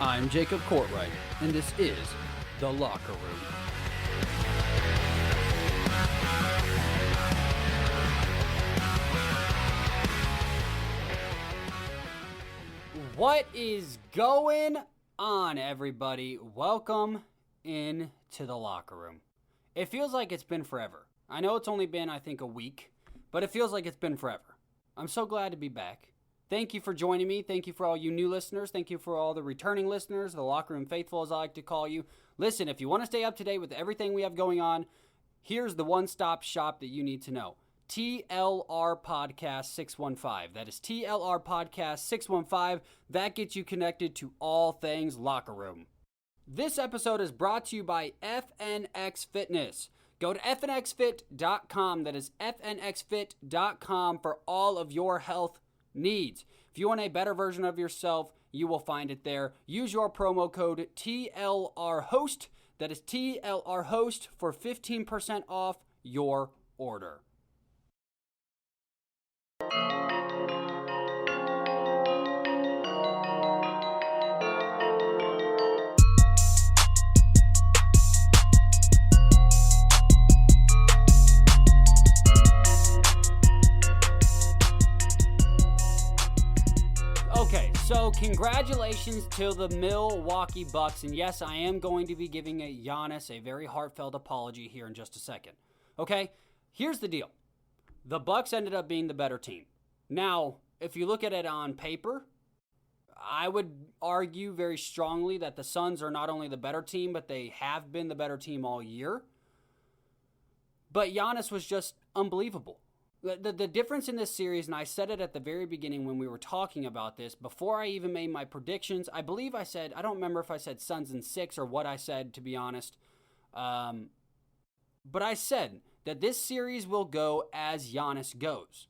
I'm Jacob Courtwright, and this is The Locker Room. What is going on, everybody? Welcome into The Locker Room. It feels like it's been forever. I know it's only been, I think, a week, but it feels like it's been forever. I'm so glad to be back. Thank you for joining me. Thank you for all you new listeners. Thank you for all the returning listeners, the Locker Room Faithful, as I like to call you. Listen, if you want to stay up to date with everything we have going on, here's the one-stop shop that you need to know. TLR Podcast 615. That is TLR Podcast 615. That gets you connected to all things Locker Room. This episode is brought to you by FNX Fitness. Go to fnxfit.com. That is fnxfit.com for all of your health needs. If you want a better version of yourself, you will find it there. Use your promo code TLRHOST. That is TLRHOST for 15% off your order. Okay, so congratulations to the Milwaukee Bucks, and yes, I am going to be giving Giannis a very heartfelt apology here in just a second. Okay, here's the deal. The Bucks ended up being the better team. Now, if you look at it on paper, I would argue very strongly that the Suns are not only the better team, but they have been the better team all year. But Giannis was just unbelievable. The difference in this series, and I said it at the very beginning when we were talking about this, before I even made my predictions, I believe I said, I don't remember if I said Suns in 6 or what I said, to be honest. But I said that this series will go as Giannis goes.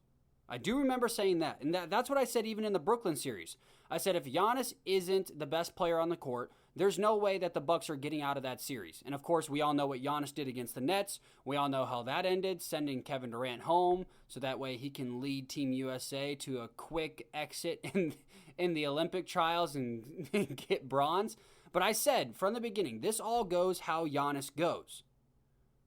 I do remember saying that, and that's what I said even in the Brooklyn series. I said if Giannis isn't the best player on the court, there's no way that the Bucks are getting out of that series. And of course, we all know what Giannis did against the Nets. We all know how that ended, sending Kevin Durant home so that way he can lead Team USA to a quick exit in the Olympic trials and get bronze. But I said from the beginning, this all goes how Giannis goes.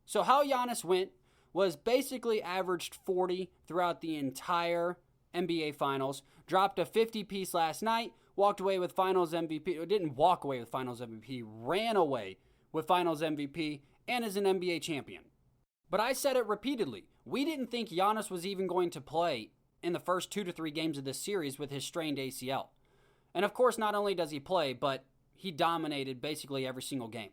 So how Giannis went was basically averaged 40 throughout the entire NBA Finals, dropped a 50-piece last night, walked away with Finals MVP, or didn't walk away with Finals MVP, ran away with Finals MVP, and is an NBA champion. But I said it repeatedly. We didn't think Giannis was even going to play in the first 2 to 3 games of this series with his strained ACL. And of course, not only does he play, but he dominated basically every single game.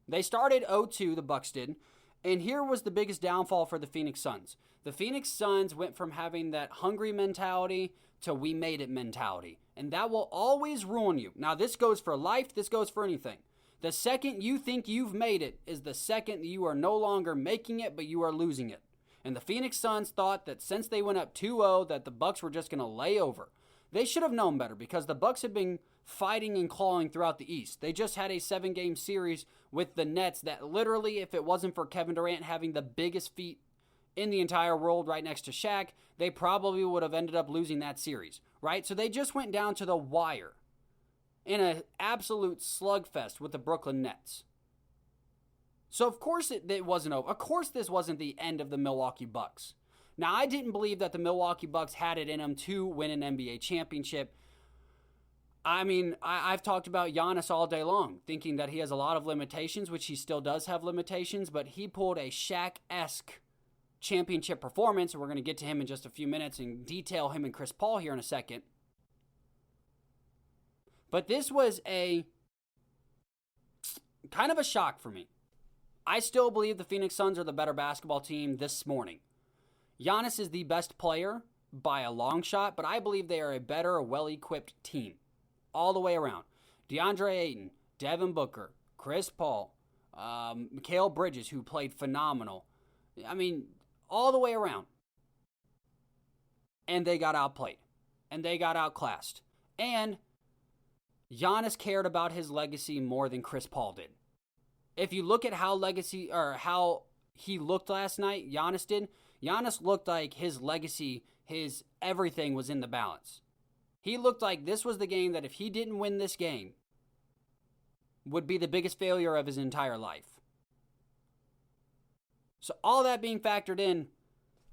They started 0-2, the Bucks did, and here was the biggest downfall for the Phoenix Suns. The Phoenix Suns went from having that hungry mentality to we made it mentality. And that will always ruin you. Now, this goes for life. This goes for anything. The second you think you've made it is the second you are no longer making it, but you are losing it. And the Phoenix Suns thought that since they went up 2-0, that the Bucks were just going to lay over. They should have known better because the Bucks had been fighting and clawing throughout the East. They just had a 7-game series with the Nets that literally, if it wasn't for Kevin Durant having the biggest feet in the entire world right next to Shaq, they probably would have ended up losing that series, right? So they just went down to the wire in an absolute slugfest with the Brooklyn Nets. So of course it wasn't over. Of course this wasn't the end of the Milwaukee Bucks. Now, I didn't believe that the Milwaukee Bucks had it in them to win an NBA championship. I mean, I've talked about Giannis all day long, thinking that he has a lot of limitations, which he still does have limitations, but he pulled a Shaq-esque championship performance, and we're going to get to him in just a few minutes and detail him and Chris Paul here in a second. But this was a kind of a shock for me. I still believe the Phoenix Suns are the better basketball team this morning. Giannis is the best player by a long shot, but I believe they are a better, well-equipped team all the way around. DeAndre Ayton, Devin Booker, Chris Paul, Mikal Bridges, who played phenomenal. I mean, all the way around. And they got outplayed. And they got outclassed. And Giannis cared about his legacy more than Chris Paul did. If you look at how he looked last night, Giannis did. Giannis looked like his legacy, his everything was in the balance. He looked like this was the game that if he didn't win this game, would be the biggest failure of his entire life. So all that being factored in,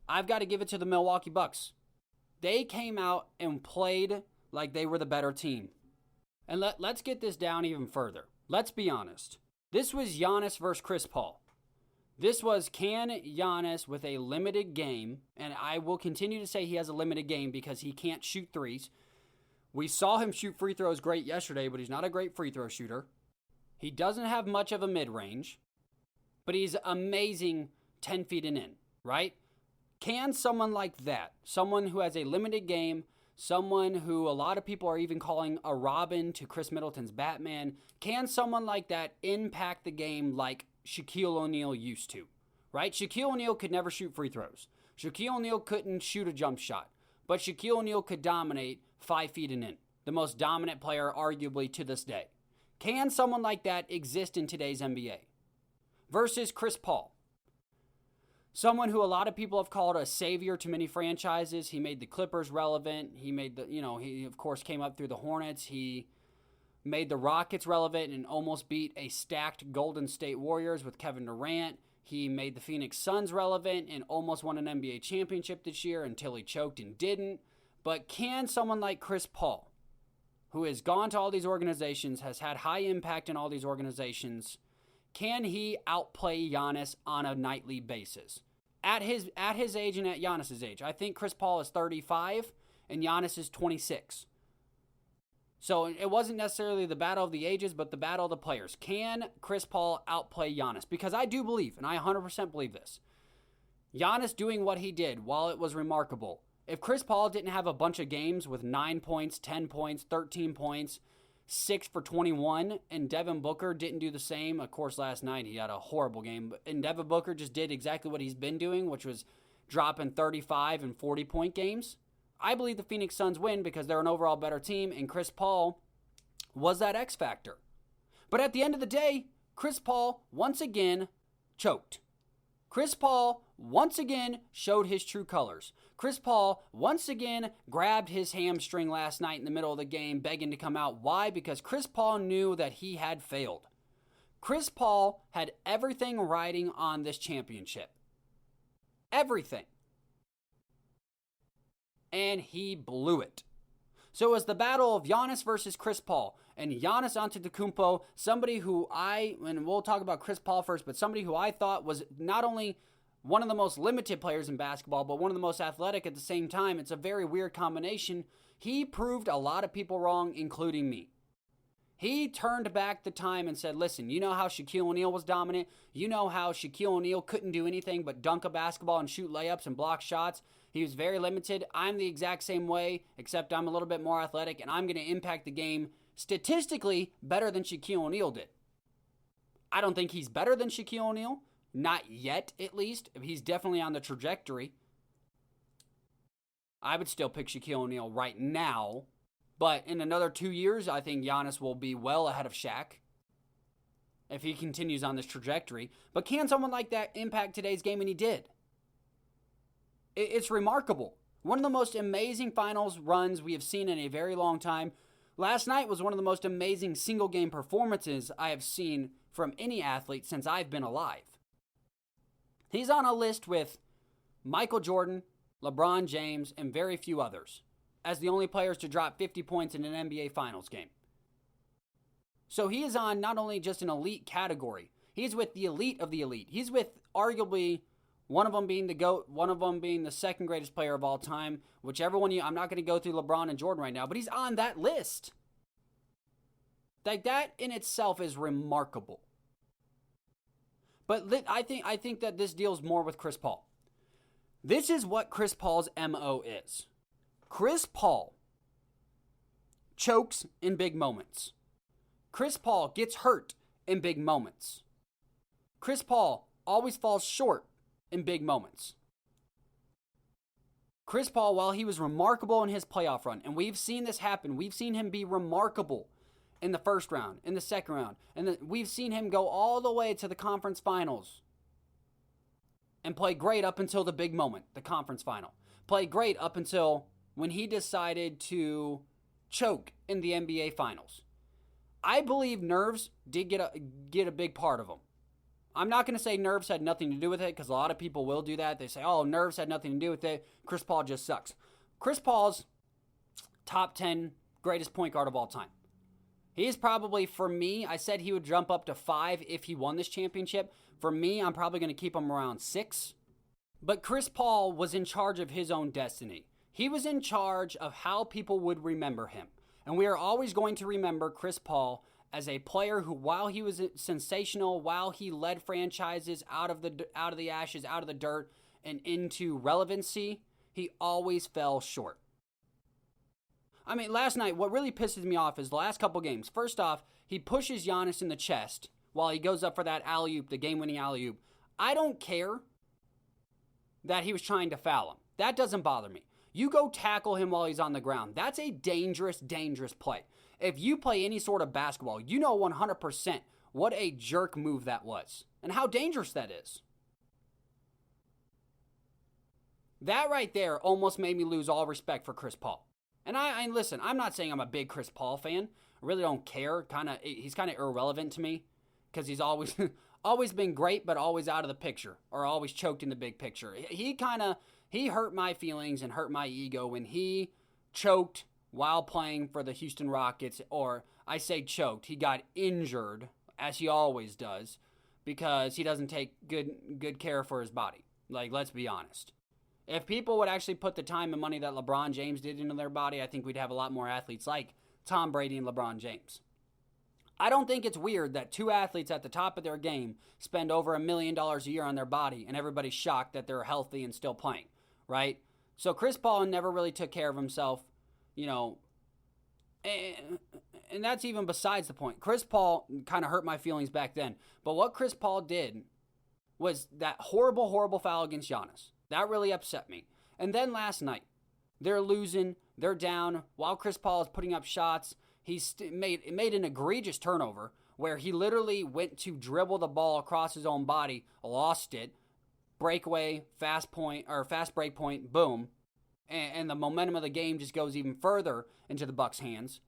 I've got to give it to the Milwaukee Bucks. They came out and played like they were the better team. And let's get this down even further. Let's be honest. This was Giannis versus Chris Paul. This was, can Giannis with a limited game, and I will continue to say he has a limited game because he can't shoot threes. We saw him shoot free throws great yesterday, but he's not a great free throw shooter. He doesn't have much of a mid-range, but he's amazing 10 feet and in, right? Can someone like that, someone who has a limited game, someone who a lot of people are even calling a Robin to Chris Middleton's Batman, can someone like that impact the game like Shaquille O'Neal used to, right? Shaquille O'Neal could never shoot free throws. Shaquille O'Neal couldn't shoot a jump shot, but Shaquille O'Neal could dominate 5 feet and in, the most dominant player arguably to this day. Can someone like that exist in today's NBA? Versus Chris Paul. Someone who a lot of people have called a savior to many franchises. He made the Clippers relevant. He made he of course came up through the Hornets. He made the Rockets relevant and almost beat a stacked Golden State Warriors with Kevin Durant. He made the Phoenix Suns relevant and almost won an NBA championship this year until he choked and didn't. But can someone like Chris Paul, who has gone to all these organizations, has had high impact in all these organizations, can he outplay Giannis on a nightly basis? At his age and at Giannis's age. I think Chris Paul is 35 and Giannis is 26. So it wasn't necessarily the battle of the ages, but the battle of the players. Can Chris Paul outplay Giannis? Because I do believe, and I 100% believe this, Giannis doing what he did, while it was remarkable, if Chris Paul didn't have a bunch of games with 9 points, 10 points, 13 points, 6 for 21, and Devin Booker didn't do the same, of course last night he had a horrible game, and Devin Booker just did exactly what he's been doing, which was dropping 35 and 40-point games, I believe the Phoenix Suns win because they're an overall better team, and Chris Paul was that X factor. But at the end of the day, Chris Paul once again choked. Chris Paul once again showed his true colors. Chris Paul once again grabbed his hamstring last night in the middle of the game, begging to come out. Why? Because Chris Paul knew that he had failed. Chris Paul had everything riding on this championship. Everything. And he blew it. So it was the battle of Giannis versus Chris Paul. And Giannis Antetokounmpo, somebody who and we'll talk about Chris Paul first, but somebody who I thought was not only one of the most limited players in basketball, but one of the most athletic at the same time. It's a very weird combination. He proved a lot of people wrong, including me. He turned back the time and said, listen, you know how Shaquille O'Neal was dominant? You know how Shaquille O'Neal couldn't do anything but dunk a basketball and shoot layups and block shots? He was very limited. I'm the exact same way, except I'm a little bit more athletic, and I'm going to impact the game statistically better than Shaquille O'Neal did. I don't think he's better than Shaquille O'Neal. Not yet, at least. He's definitely on the trajectory. I would still pick Shaquille O'Neal right now. But in another 2 years, I think Giannis will be well ahead of Shaq if he continues on this trajectory. But can someone like that impact today's game? And he did. It's remarkable. One of the most amazing finals runs we have seen in a very long time. Last night was one of the most amazing single-game performances I have seen from any athlete since I've been alive. He's on a list with Michael Jordan, LeBron James, and very few others as the only players to drop 50 points in an NBA Finals game. So he is on not only just an elite category, he's with the elite of the elite. He's with arguably one of them being the GOAT, one of them being the second greatest player of all time, whichever one I'm not going to go through LeBron and Jordan right now, but he's on that list. Like, that in itself is remarkable. But I think that this deals more with Chris Paul. This is what Chris Paul's MO is. Chris Paul chokes in big moments. Chris Paul gets hurt in big moments. Chris Paul always falls short in big moments. Chris Paul, while he was remarkable in his playoff run, and we've seen this happen, we've seen him be remarkable in the first round, in the second round, and we've seen him go all the way to the conference finals and play great up until the big moment, the conference final. Play great up until when he decided to choke in the NBA Finals. I believe nerves did get a big part of him. I'm not going to say nerves had nothing to do with it because a lot of people will do that. They say, oh, nerves had nothing to do with it. Chris Paul just sucks. Chris Paul's top 10 greatest point guard of all time. He's probably, for me, I said he would jump up to 5 if he won this championship. For me, I'm probably going to keep him around 6. But Chris Paul was in charge of his own destiny. He was in charge of how people would remember him. And we are always going to remember Chris Paul as a player who, while he was sensational, while he led franchises out of the ashes, out of the dirt, and into relevancy, he always fell short. I mean, last night, what really pisses me off is the last couple games. First off, he pushes Giannis in the chest while he goes up for that alley-oop, the game-winning alley-oop. I don't care that he was trying to foul him. That doesn't bother me. You go tackle him while he's on the ground. That's a dangerous, dangerous play. If you play any sort of basketball, you know 100% what a jerk move that was and how dangerous that is. That right there almost made me lose all respect for Chris Paul. And I listen, I'm not saying I'm a big Chris Paul fan. I really don't care. He's kind of irrelevant to me because he's always always been great, but always out of the picture or always choked in the big picture. He hurt my feelings and hurt my ego when he choked while playing for the Houston Rockets, or I say choked. He got injured, as he always does, because he doesn't take good care for his body. Like, let's be honest. If people would actually put the time and money that LeBron James did into their body, I think we'd have a lot more athletes like Tom Brady and LeBron James. I don't think it's weird that 2 athletes at the top of their game spend over $1 million a year on their body and everybody's shocked that they're healthy and still playing, right? So Chris Paul never really took care of himself, and that's even besides the point. Chris Paul kind of hurt my feelings back then. But what Chris Paul did was that horrible, horrible foul against Giannis. That really upset me. And then last night, they're losing, they're down. While Chris Paul is putting up shots, he made an egregious turnover where he literally went to dribble the ball across his own body, lost it, breakaway, fast break point, boom. And the momentum of the game just goes even further into the Bucks' hands.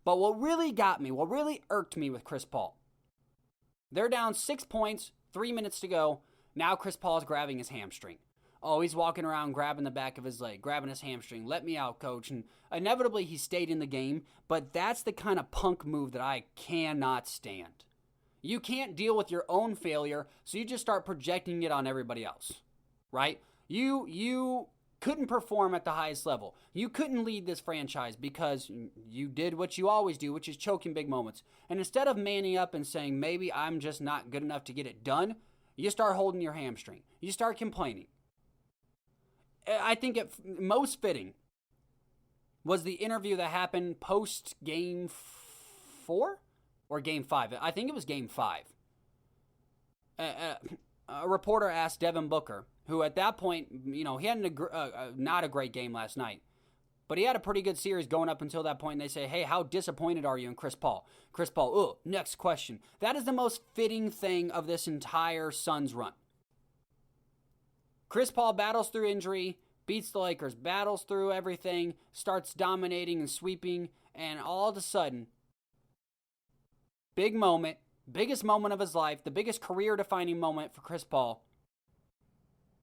But what really got me, what really irked me with Chris Paul, they're down 6 points, 3 minutes to go. Now Chris Paul's grabbing his hamstring. Oh, he's walking around grabbing the back of his leg, grabbing his hamstring. Let me out, coach. And inevitably, he stayed in the game. But that's the kind of punk move that I cannot stand. You can't deal with your own failure, so you just start projecting it on everybody else, right? You couldn't perform at the highest level. You couldn't lead this franchise because you did what you always do, which is choke in big moments. And instead of manning up and saying, maybe I'm just not good enough to get it done, you start holding your hamstring. You start complaining. I think it most fitting was the interview that happened post Game 4 or Game 5. I think it was Game 5. A reporter asked Devin Booker, who at that point, he had not a great game last night, but he had a pretty good series going up until that point. And they say, hey, how disappointed are you in Chris Paul? Chris Paul, next question. That is the most fitting thing of this entire Suns run. Chris Paul battles through injury, beats the Lakers, battles through everything, starts dominating and sweeping, and all of a sudden, big moment, biggest moment of his life, the biggest career-defining moment for Chris Paul,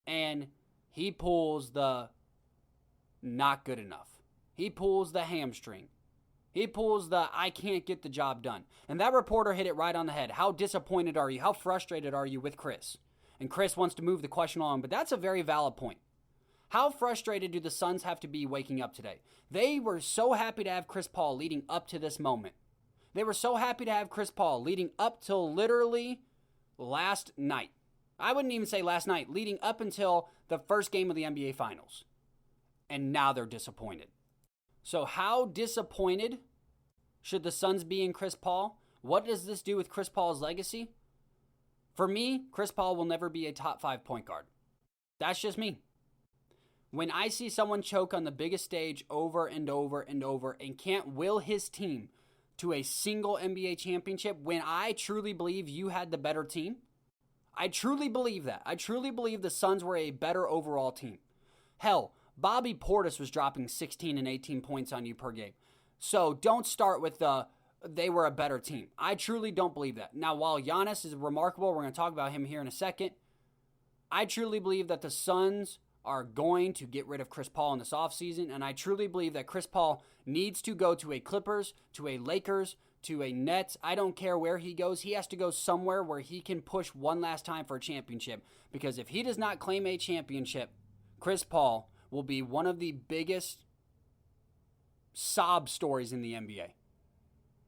and he pulls the not good enough. He pulls the hamstring. He pulls the I can't get the job done. And that reporter hit it right on the head. How disappointed are you? How frustrated are you with Chris? And Chris wants to move the question along, but that's a very valid point. How frustrated do the Suns have to be waking up today? They were so happy to have Chris Paul leading up to this moment. They were so happy to have Chris Paul leading up till literally last night. I wouldn't even say last night, leading up until the first game of the NBA Finals. And now they're disappointed. So how disappointed should the Suns be in Chris Paul? What does this do with Chris Paul's legacy? For me, Chris Paul will never be a top 5 point guard. That's just me. When I see someone choke on the biggest stage over and over and over and can't will his team to a single NBA championship, when I truly believe you had the better team, I truly believe that. I truly believe the Suns were a better overall team. Hell, Bobby Portis was dropping 16 and 18 points on you per game. So don't start with the they were a better team. I truly don't believe that. Now, while Giannis is remarkable, we're going to talk about him here in a second, I truly believe that the Suns are going to get rid of Chris Paul in this offseason, and I truly believe that Chris Paul needs to go to a Clippers, to a Lakers, to a Nets. I don't care where he goes. He has to go somewhere where he can push one last time for a championship, because if he does not claim a championship, Chris Paul will be one of the biggest sob stories in the NBA.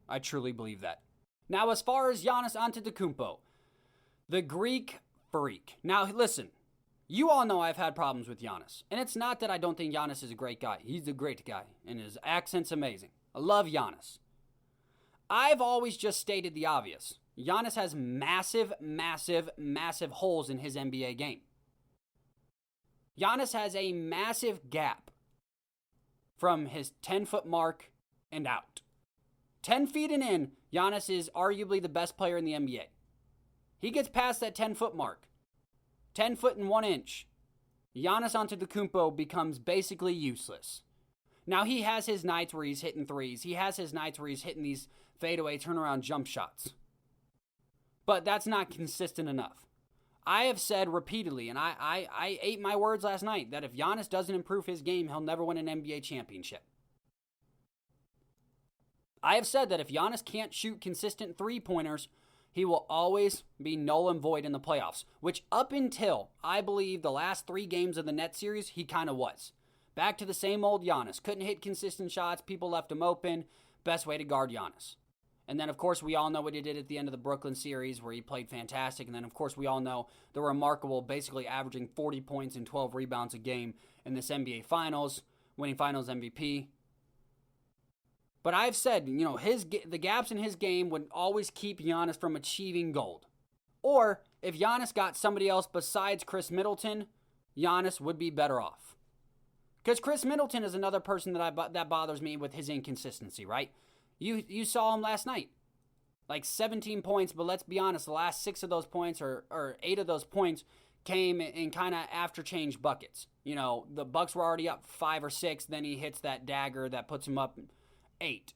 I truly believe that. Now, as far as Giannis Antetokounmpo, the Greek freak. Now, listen, you all know I've had problems with Giannis. And it's not that I don't think Giannis is a great guy. He's a great guy, and his accent's amazing. I love Giannis. I've always just stated the obvious. Giannis has massive, massive, massive holes in his NBA game. Giannis has a massive gap from his 10-foot mark and out. 10 feet and in, Giannis is arguably the best player in the NBA. He gets past that 10-foot mark. 10 foot and 1 inch. Giannis Antetokounmpo becomes basically useless. Now, he has his nights where he's hitting threes. He has his nights where he's hitting these fadeaway turnaround jump shots. But that's not consistent enough. I have said repeatedly, and I ate my words last night, that if Giannis doesn't improve his game, he'll never win an NBA championship. I have said that if Giannis can't shoot consistent three-pointers, he will always be null and void in the playoffs, which up until, I believe, the last 3 games of the Nets series, he kind of was. Back to the same old Giannis. Couldn't hit consistent shots. People left him open. Best way to guard Giannis. And then, of course, we all know what he did at the end of the Brooklyn series where he played fantastic. And then, of course, we all know the remarkable, basically averaging 40 points and 12 rebounds a game in this NBA Finals, winning Finals MVP. But I've said, the gaps in his game would always keep Giannis from achieving gold. Or, if Giannis got somebody else besides Chris Middleton, Giannis would be better off. Because Chris Middleton is another person that bothers me with his inconsistency, right? You saw him last night. Like 17 points, but let's be honest, the last 6 of those points, or 8 of those points, came in kind of after change buckets. The Bucks were already up 5 or 6, then he hits that dagger that puts him up 8.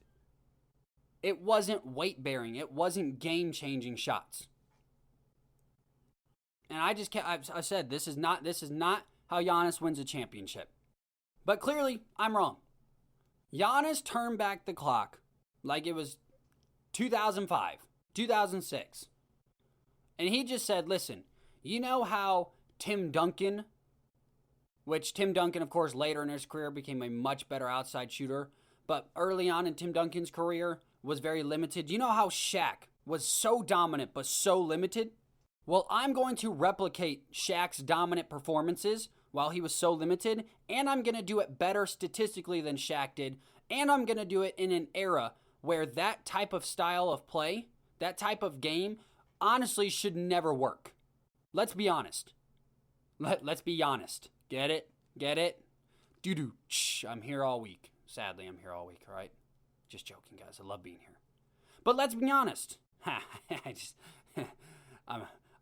It wasn't weight-bearing. It wasn't game-changing shots. And I said, this is not how Giannis wins a championship. But clearly, I'm wrong. Giannis turned back the clock like it was 2005, 2006. And he just said, listen, you know how Tim Duncan, which Tim Duncan, of course, later in his career became a much better outside shooter, but early on in Tim Duncan's career was very limited. You know how Shaq was so dominant but so limited? Well, I'm going to replicate Shaq's dominant performances while he was so limited, and I'm going to do it better statistically than Shaq did, and I'm going to do it in an era where that type of style of play, that type of game, honestly should never work. Let's be honest. Let's be honest. Get it? Get it? Doo-doo. Shh, I'm here all week. Sadly, I'm here all week, all right? Just joking, guys. I love being here. But let's be honest. I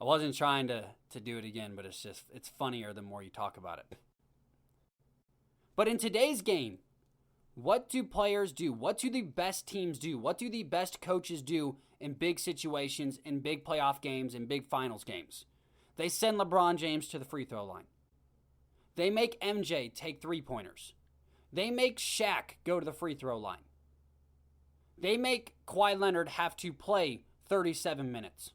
wasn't trying to do it again, but it's funnier the more you talk about it. But in today's game, what do players do? What do the best teams do? What do the best coaches do in big situations, in big playoff games, in big finals games? They send LeBron James to the free throw line. They make MJ take three-pointers. They make Shaq go to the free throw line. They make Kawhi Leonard have to play 37 minutes.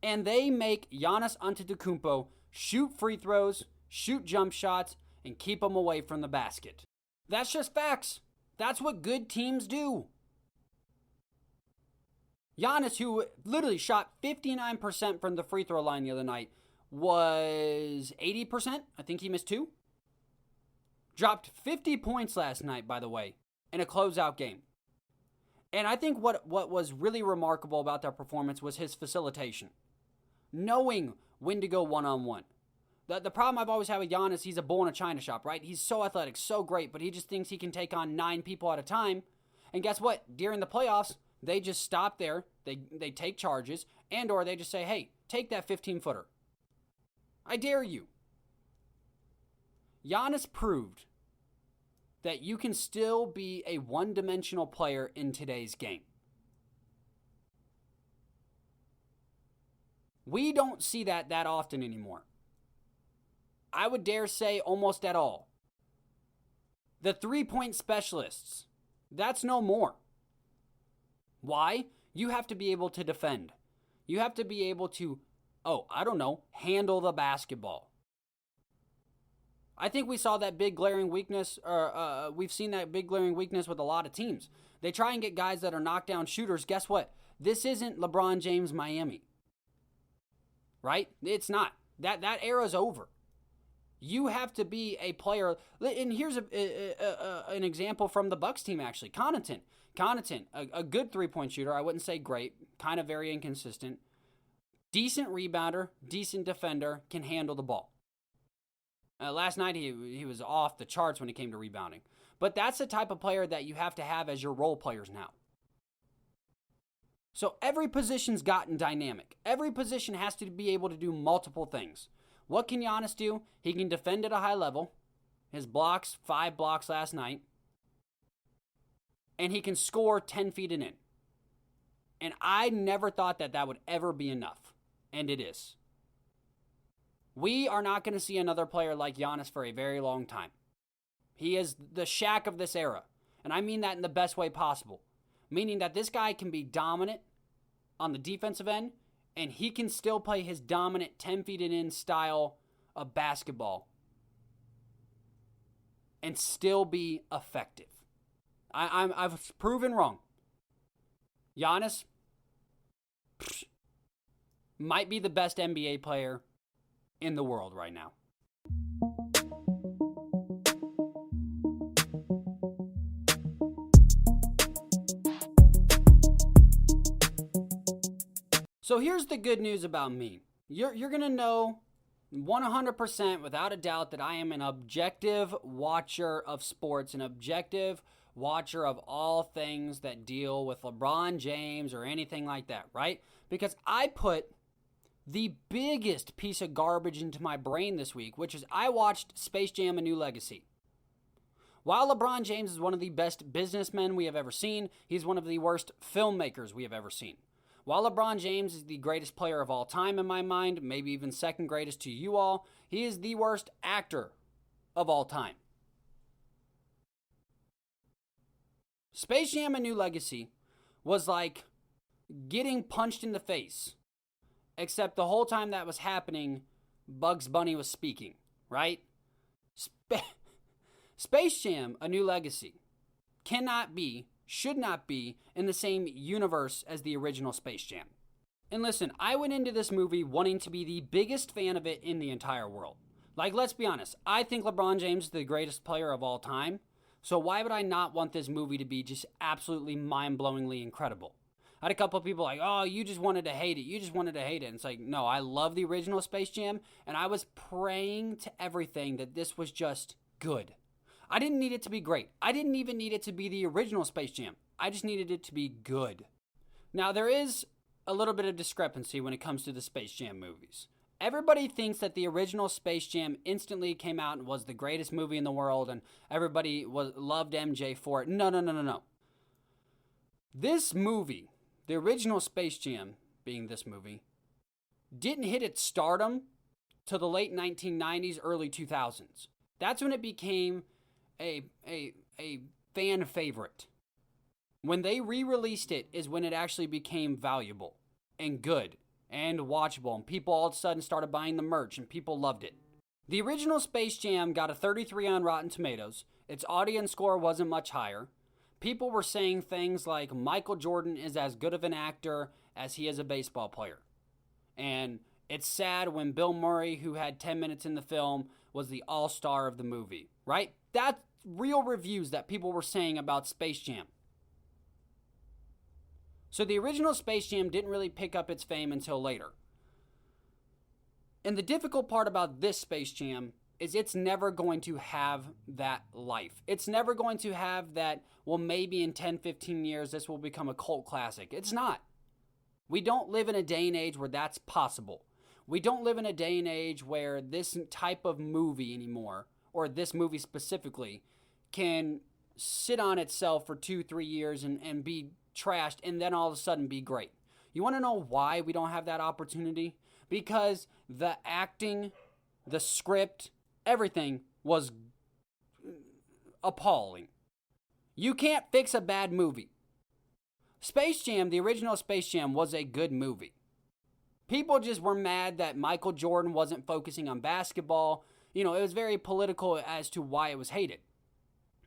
And they make Giannis Antetokounmpo shoot free throws, shoot jump shots, and keep them away from the basket. That's just facts. That's what good teams do. Giannis, who literally shot 59% from the free throw line the other night, was 80%. I think he missed 2. Dropped 50 points last night, by the way, in a closeout game. And I think what was really remarkable about that performance was his facilitation. Knowing when to go one-on-one. The problem I've always had with Giannis, he's a bull in a china shop, right? He's so athletic, so great, but he just thinks he can take on 9 people at a time. And guess what? During the playoffs, they just stop there, they take charges, and or they just say, hey, take that 15-footer. I dare you. Giannis proved that you can still be a one-dimensional player in today's game. We don't see that often anymore. I would dare say almost at all. The three-point specialists, that's no more. Why? You have to be able to defend. You have to be able to, handle the basketball. I think we saw that big glaring weakness, we've seen that big glaring weakness with a lot of teams. They try and get guys that are knockdown shooters. Guess what? This isn't LeBron James Miami. Right? It's not. That era's over. You have to be a player. And here's an example from the Bucks team, actually. Connaughton, a good three-point shooter. I wouldn't say great. Kind of very inconsistent. Decent rebounder, decent defender, can handle the ball. Last night, he was off the charts when it came to rebounding. But that's the type of player that you have to have as your role players now. So every position's gotten dynamic. Every position has to be able to do multiple things. What can Giannis do? He can defend at a high level. His blocks, 5 blocks last night. And he can score 10 feet and in. And I never thought that would ever be enough. And it is. We are not going to see another player like Giannis for a very long time. He is the Shaq of this era. And I mean that in the best way possible. Meaning that this guy can be dominant on the defensive end, and he can still play his dominant 10 feet and in style of basketball and still be effective. I've proven wrong. Giannis might be the best NBA player in the world right now. So here's the good news about me. You're going to know 100% without a doubt that I am an objective watcher of sports, an objective watcher of all things that deal with LeBron James or anything like that, right? Because I put the biggest piece of garbage into my brain this week, which is I watched Space Jam: A New Legacy. While LeBron James is one of the best businessmen we have ever seen, he's one of the worst filmmakers we have ever seen. While LeBron James is the greatest player of all time in my mind, maybe even second greatest to you all, he is the worst actor of all time. Space Jam: A New Legacy was like getting punched in the face, except the whole time that was happening, Bugs Bunny was speaking, right? Space Jam: A New Legacy should not be in the same universe as the original Space Jam. And listen, I went into this movie wanting to be the biggest fan of it in the entire world. Like, let's be honest, I think LeBron James is the greatest player of all time, so why would I not want this movie to be just absolutely mind-blowingly incredible? I had a couple of people like, oh, you just wanted to hate it. And it's like, no, I love the original Space Jam, and I was praying to everything that this was just good. I didn't need it to be great. I didn't even need it to be the original Space Jam. I just needed it to be good. Now, there is a little bit of discrepancy when it comes to the Space Jam movies. Everybody thinks that the original Space Jam instantly came out and was the greatest movie in the world, and everybody loved MJ for it. No. This movie, the original Space Jam, being this movie, didn't hit its stardom till the late 1990s, early 2000s. That's when it became a fan favorite. When they re-released it is when it actually became valuable and good and watchable, and people all of a sudden started buying the merch and people loved it. The original Space Jam got a 33 on Rotten Tomatoes. Its audience score wasn't much higher. People were saying things like Michael Jordan is as good of an actor as he is a baseball player. And it's sad when Bill Murray, who had 10 minutes in the film, was the all-star of the movie, right? That's real reviews that people were saying about Space Jam. So the original Space Jam didn't really pick up its fame until later. And the difficult part about this Space Jam is it's never going to have that life. It's never going to have that, well, maybe in 10, 15 years this will become a cult classic. It's not. We don't live in a day and age where that's possible. We don't live in a day and age where this type of movie anymore, or this movie specifically, can sit on itself for 2-3 years and be trashed and then all of a sudden be great. You want to know why we don't have that opportunity? Because the acting, the script, everything was appalling. You can't fix a bad movie. Space Jam, the original Space Jam, was a good movie. People just were mad that Michael Jordan wasn't focusing on basketball. It was very political as to why it was hated.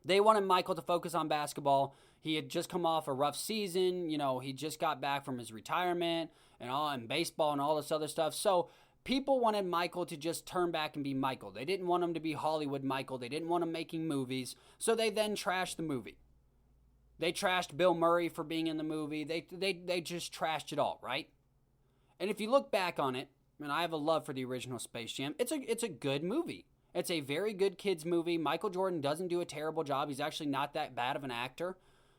They wanted Michael to focus on basketball. He had just come off a rough season. He just got back from his retirement and baseball and all this other stuff. So people wanted Michael to just turn back and be Michael. They didn't want him to be Hollywood Michael. They didn't want him making movies. So they then trashed the movie. They trashed Bill Murray for being in the movie. They just trashed it all, right? And if you look back on it, and I have a love for the original Space Jam, it's a good movie. It's a very good kids movie. Michael Jordan doesn't do a terrible job. He's actually not that bad of an actor.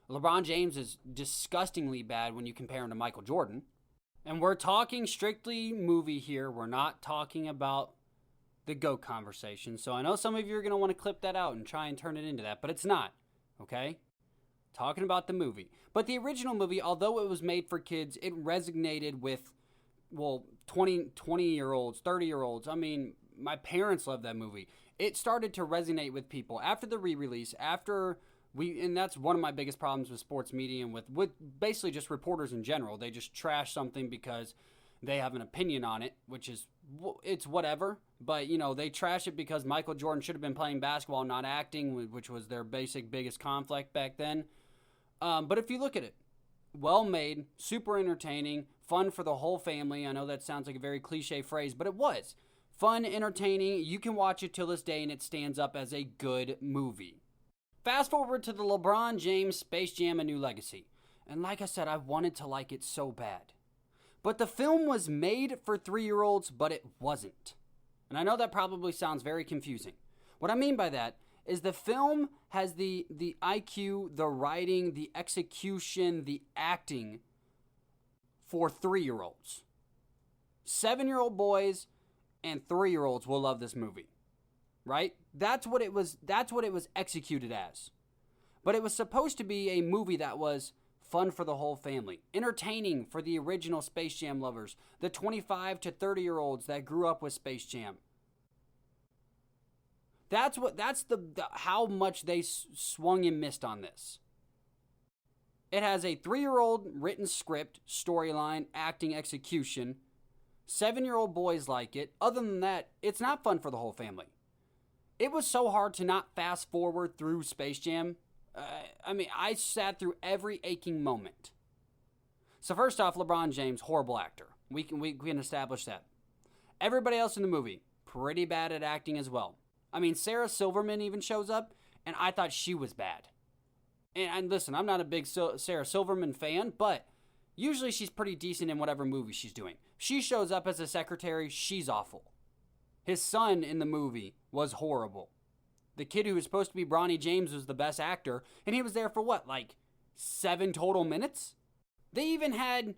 LeBron James is disgustingly bad when you compare him to Michael Jordan. And we're talking strictly movie here. We're not talking about the GOAT conversation. So I know some of you are going to want to clip that out and try and turn it into that, but it's not, okay? Talking about the movie. But the original movie, although it was made for kids, it resonated with, 20-year-olds, 30-year-olds. I mean, my parents loved that movie. It started to resonate with people after the re-release, and that's one of my biggest problems with sports media and with basically just reporters in general. They just trash something because they have an opinion on it, which is, it's whatever. But, they trash it because Michael Jordan should have been playing basketball, not acting, which was their biggest conflict back then. But if you look at it, well made, super entertaining, fun for the whole family. I know that sounds like a very cliche phrase, but it was. Fun, entertaining, you can watch it till this day and it stands up as a good movie. Fast forward to the LeBron James Space Jam: A New Legacy. And like I said, I wanted to like it so bad. But the film was made for 3-year-olds, but it wasn't. And I know that probably sounds very confusing. What I mean by that is the film has the IQ, the writing, the execution, the acting for 3-year-olds. 7-year-old boys and 3-year-olds will love this movie. Right? That's what it was executed as. But it was supposed to be a movie that was fun for the whole family, entertaining for the original Space Jam lovers, the 25 to 30-year-olds that grew up with Space Jam. That's how much they swung and missed on this. It has a 3-year-old written script, storyline, acting, execution. 7-year-old boys like it. Other than that, it's not fun for the whole family. It was so hard to not fast forward through Space Jam. I sat through every aching moment. So first off, LeBron James, horrible actor. We can establish that. Everybody else in the movie, pretty bad at acting as well. Sarah Silverman even shows up, and I thought she was bad. And listen, I'm not a big Sarah Silverman fan, but usually she's pretty decent in whatever movie she's doing. She shows up as a secretary, she's awful. His son in the movie was horrible. The kid who was supposed to be Bronny James was the best actor, and he was there for 7 total minutes? They even had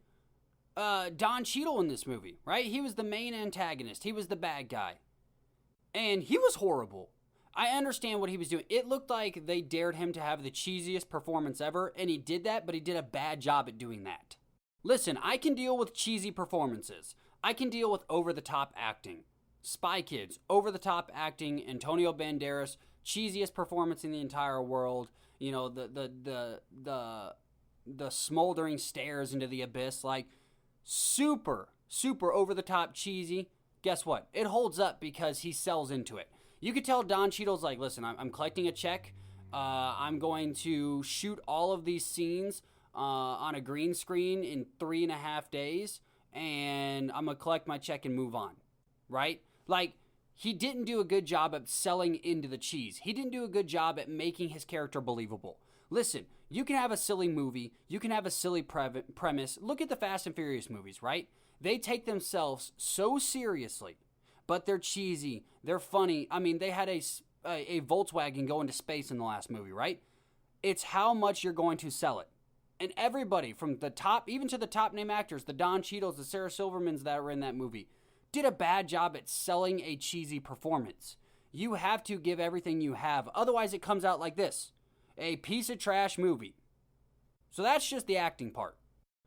Don Cheadle in this movie, right? He was the main antagonist. He was the bad guy. And he was horrible. I understand what he was doing. It looked like they dared him to have the cheesiest performance ever, and he did that, but he did a bad job at doing that. Listen, I can deal with cheesy performances. I can deal with over-the-top acting. Spy Kids, over-the-top acting, Antonio Banderas, cheesiest performance in the entire world. The smoldering stares into the abyss, super over-the-top cheesy. Guess what? It holds up because he sells into it. You could tell Don Cheadle's like, listen, I'm collecting a check. I'm going to shoot all of these scenes on a green screen in 3.5 days, and I'm going to collect my check and move on, right? He didn't do a good job at selling into the cheese. He didn't do a good job at making his character believable. Listen, you can have a silly movie. You can have a silly premise. Look at the Fast and Furious movies, right? They take themselves so seriously, but they're cheesy. They're funny. They had a Volkswagen go into space in the last movie, right? It's how much you're going to sell it. And everybody from the top, even to the top name actors, the Don Cheadles, the Sarah Silvermans that were in that movie, did a bad job at selling a cheesy performance. You have to give everything you have. Otherwise, it comes out like this. A piece of trash movie. So that's just the acting part.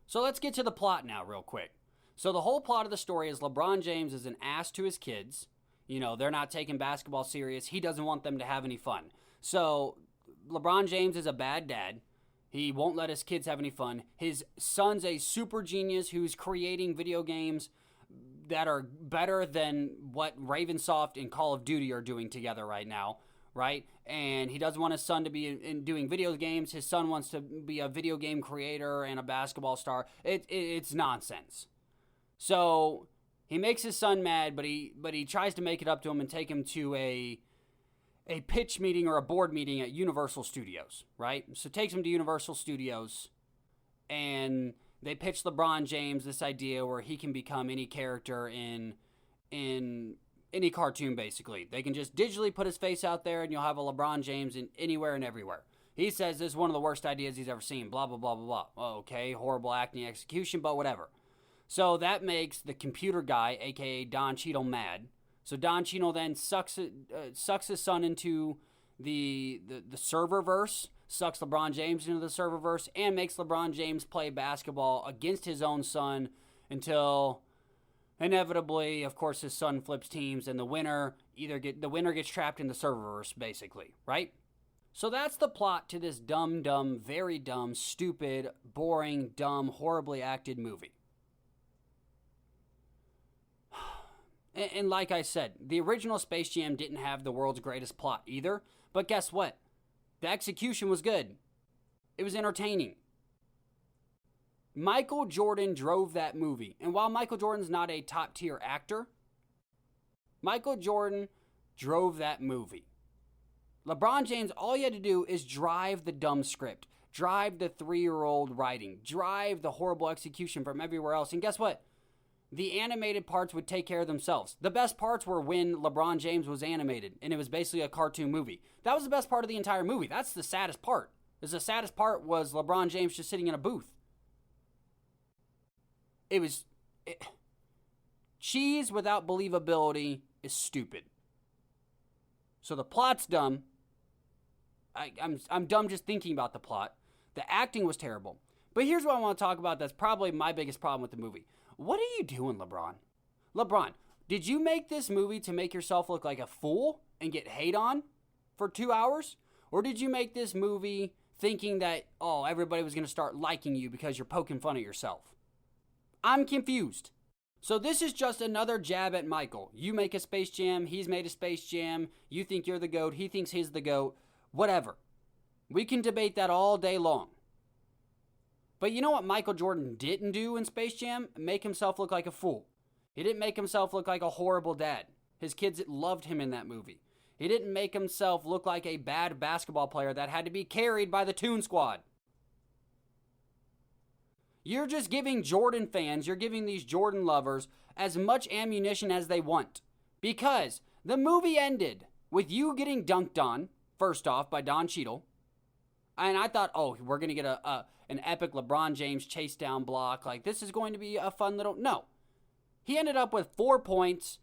So let's get to the plot now, real quick. So the whole plot of the story is LeBron James is an ass to his kids. You know, they're not taking basketball serious. He doesn't want them to have any fun. So LeBron James is a bad dad. He won't let his kids have any fun. His son's a super genius who's creating video games that are better than what Ravensoft and Call of Duty are doing together right now, right? And he doesn't want his son to be in doing video games. His son wants to be a video game creator and a basketball star. It's nonsense. So he makes his son mad, but he tries to make it up to him and take him to a pitch meeting or a board meeting at Universal Studios, right? So takes him to Universal Studios, and they pitch LeBron James this idea where he can become any character in any cartoon, basically. They can just digitally put his face out there, and you'll have a LeBron James in anywhere and everywhere. He says this is one of the worst ideas he's ever seen, blah, blah, blah, blah, blah. Okay, horrible acting execution, but whatever. So that makes the computer guy, a.k.a. Don Cheadle, mad. So Don Cheadle then sucks his son into the serververse, sucks LeBron James into the serververse, and makes LeBron James play basketball against his own son until inevitably, of course, his son flips teams, and the winner gets trapped in the serververse, basically, right? So that's the plot to this dumb, very dumb, stupid, boring, dumb, horribly acted movie. And like I said, the original Space Jam didn't have the world's greatest plot either. But guess what? The execution was good. It was entertaining. Michael Jordan drove that movie. And while Michael Jordan's not a top-tier actor, Michael Jordan drove that movie. LeBron James, all he had to do is drive the dumb script, drive the 3-year-old writing, drive the horrible execution from everywhere else. And guess what? The animated parts would take care of themselves. The best parts were when LeBron James was animated, and it was basically a cartoon movie. That was the best part of the entire movie. That's the saddest part. The saddest part was LeBron James just sitting in a booth. Cheese without believability is stupid. So the plot's dumb. I'm dumb just thinking about the plot. The acting was terrible. But here's what I want to talk about that's probably my biggest problem with the movie. What are you doing, LeBron? LeBron, did you make this movie to make yourself look like a fool and get hate on for 2 hours? Or did you make this movie thinking that, everybody was going to start liking you because you're poking fun at yourself? I'm confused. So this is just another jab at Michael. You make a Space Jam, he's made a Space Jam, you think you're the GOAT, he thinks he's the GOAT, whatever. We can debate that all day long. But you know what Michael Jordan didn't do in Space Jam? Make himself look like a fool. He didn't make himself look like a horrible dad. His kids loved him in that movie. He didn't make himself look like a bad basketball player that had to be carried by the Toon Squad. You're just giving Jordan fans, you're giving these Jordan lovers as much ammunition as they want. Because the movie ended with you getting dunked on, first off, by Don Cheadle. And I thought, we're going to get an epic LeBron James chase down block. Like, this is going to be a fun little... No. He ended up with 4 points,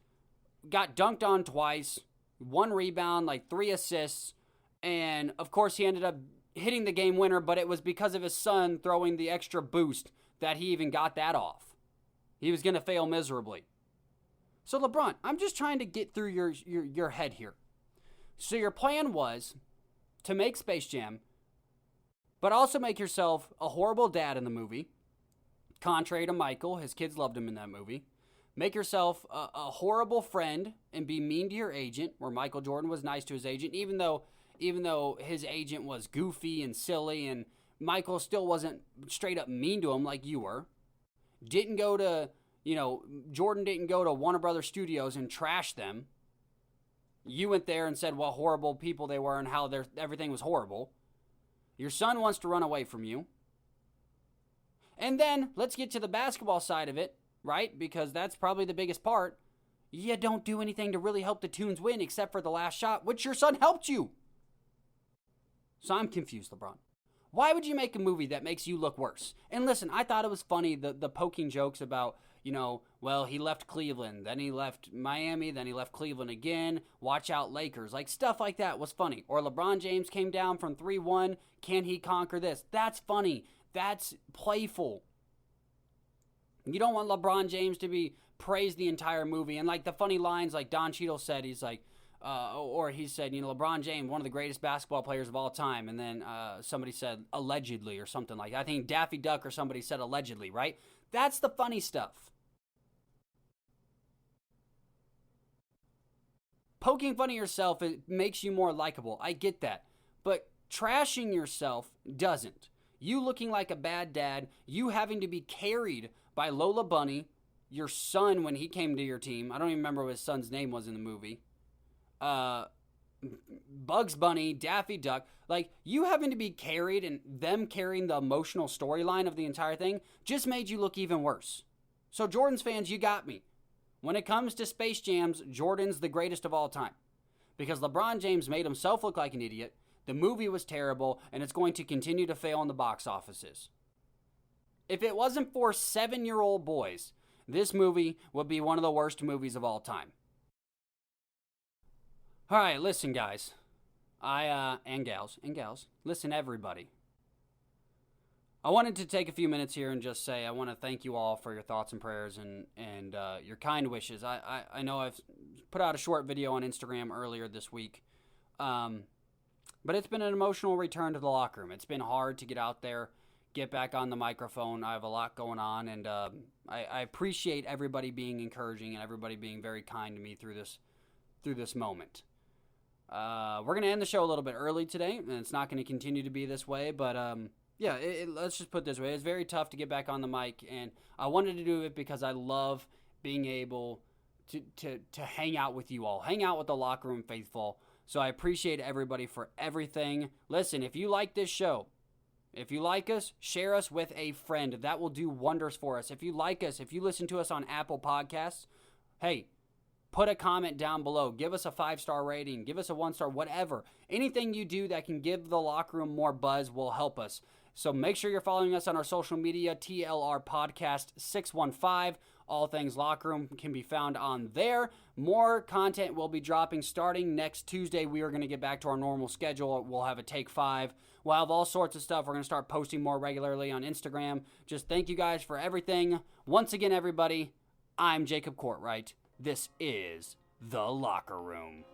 got dunked on twice, 1 rebound, 3 assists, and, of course, he ended up hitting the game winner, but it was because of his son throwing the extra boost that he even got that off. He was going to fail miserably. So, LeBron, I'm just trying to get through your head here. So your plan was to make Space Jam, but also make yourself a horrible dad in the movie. Contrary to Michael, his kids loved him in that movie. Make yourself a horrible friend and be mean to your agent, where Michael Jordan was nice to his agent, even though his agent was goofy and silly, and Michael still wasn't straight up mean to him like you were. Jordan didn't go to Warner Brothers Studios and trash them. You went there and said what horrible people they were and how everything was horrible. Your son wants to run away from you. And then, let's get to the basketball side of it, right? Because that's probably the biggest part. You don't do anything to really help the Toons win except for the last shot, which your son helped you. So I'm confused, LeBron. Why would you make a movie that makes you look worse? And listen, I thought it was funny, the poking jokes about, he left Cleveland, then he left Miami, then he left Cleveland again, watch out Lakers. Stuff like that was funny. Or LeBron James came down from 3-1, can he conquer this? That's funny. That's playful. You don't want LeBron James to be praised the entire movie. And like the funny lines, like Don Cheadle said, he's like, or he said, LeBron James, one of the greatest basketball players of all time. And then somebody said allegedly or something like that. I think Daffy Duck or somebody said allegedly, right? That's the funny stuff. Poking fun at yourself, it makes you more likable. I get that. But trashing yourself doesn't. You looking like a bad dad, you having to be carried by Lola Bunny, your son when he came to your team. I don't even remember what his son's name was in the movie. Bugs Bunny, Daffy Duck. Like, you having to be carried and them carrying the emotional storyline of the entire thing just made you look even worse. So Jordan's fans, you got me. When it comes to Space Jams, Jordan's the greatest of all time. Because LeBron James made himself look like an idiot. The movie was terrible, and it's going to continue to fail in the box offices. If it wasn't for 7-year-old boys, this movie would be one of the worst movies of all time. All right, listen, guys. And gals, listen, everybody. I wanted to take a few minutes here and just say I want to thank you all for your thoughts and prayers and your kind wishes. I know I've put out a short video on Instagram earlier this week, but it's been an emotional return to the locker room. It's been hard to get out there, get back on the microphone. I have a lot going on, and I appreciate everybody being encouraging and everybody being very kind to me through this moment. We're going to end the show a little bit early today, and it's not going to continue to be this way, but yeah, let's just put it this way. It's very tough to get back on the mic, and I wanted to do it because I love being able to hang out with you all, hang out with the Locker Room faithful. So I appreciate everybody for everything. Listen, if you like this show, if you like us, share us with a friend. That will do wonders for us. If you like us, if you listen to us on Apple Podcasts, hey, put a comment down below. Give us a 5-star rating. Give us a 1-star, whatever. Anything you do that can give the Locker Room more buzz will help us. So make sure you're following us on our social media, TLR Podcast 615. All things Locker Room can be found on there. More content will be dropping starting next Tuesday. We are going to get back to our normal schedule. We'll have a Take 5. We'll have all sorts of stuff. We're going to start posting more regularly on Instagram. Just thank you guys for everything. Once again, everybody, I'm Jacob Courtwright. This is The Locker Room.